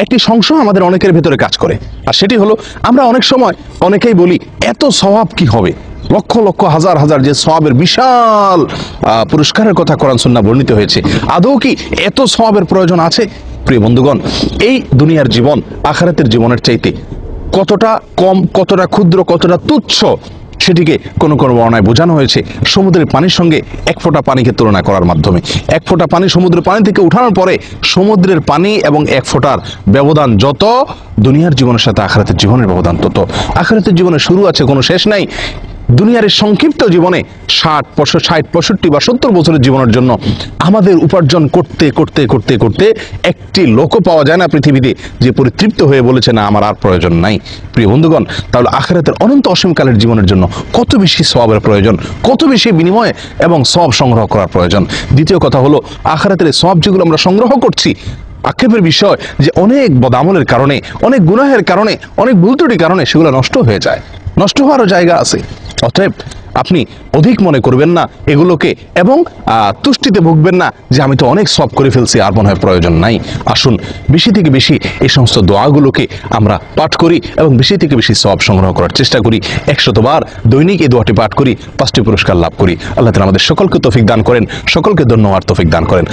একটি সংশয় আমাদের অনেকের ভেতরে কাজ করে, আর সেটি হলো আমরা অনেক সময় অনেকেই বলি এত সওয়াব কি হবে, লক্ষ লক্ষ হাজার হাজার যে সওয়াবের বিশাল পুরস্কারের কথা কোরআন সুন্নাহ বর্ণিত হয়েছে, আদৌ কি এত সওয়াবের প্রয়োজন আছে? প্রিয় বন্ধুগণ, এই দুনিয়ার জীবন আখিরাতের জীবনের চাইতে কতটা কম, কতটা ক্ষুদ্র, কতটা তুচ্ছ সেটিকে কোনো কোনো বর্ণনায় বোঝানো হয়েছে সমুদ্রের পানির সঙ্গে এক ফোঁটা পানিকে তুলনা করার মাধ্যমে। এক ফোঁটা পানি সমুদ্রের পানি থেকে উঠানোর পরে সমুদ্রের পানি এবং এক ফোঁটার ব্যবধান যত, দুনিয়ার জীবনের সাথে আখিরাতের জীবনের ব্যবধান তত। আখিরাতের জীবনের শুরু আছে, কোনো শেষ নাই। দুনিয়ার এই সংক্ষিপ্ত জীবনে 60, 65 বা 70 বছরের জীবনের জন্য আমাদের উপার্জন করতে করতে করতে করতে একটি লোকও পাওয়া যায় না পৃথিবীতে যে পরিতৃপ্ত হয়ে বলেছে না আমার আর প্রয়োজন নাই। প্রিয় বন্ধুগণ, তাহলে আখিরাতের অনন্ত অসীমকালের জীবনের জন্য কত বেশি সওয়াবের প্রয়োজন, কত বেশি বিনিময় এবং সওয়াব সংগ্রহ করার প্রয়োজন। দ্বিতীয় কথা হলো, আখিরাতের সওয়াব যেগুলো আমরা সংগ্রহ করছি, আক্ষেপের বিষয় যে অনেক বদামলের কারণে, অনেক গুনাহের কারণে, অনেক ভুল ত্রুটির কারণে সেগুলো নষ্ট হয়ে যায়, নষ্ট হওয়ারও জায়গা আছে। অতএব আপনি অধিক মনে করবেন না এগুলোকে এবং তুষ্টিতে ভুগবেন না যে আমি তো অনেক সওয়াব করে ফেলছি, আর মনে হয় প্রয়োজন নাই। আসুন বেশি থেকে বেশি এই সমস্ত দোয়াগুলোকে আমরা পাঠ করি এবং বেশি থেকে বেশি সওয়াব সংগ্রহ করার চেষ্টা করি। 100 বার দৈনিক এই দোয়াটি পাঠ করি, 5টি পুরস্কার লাভ করি। আল্লাহ তাআলা আমাদের সকলকে তৌফিক দান করেন, সকলকে ধন্যবাদ তৌফিক দান করেন।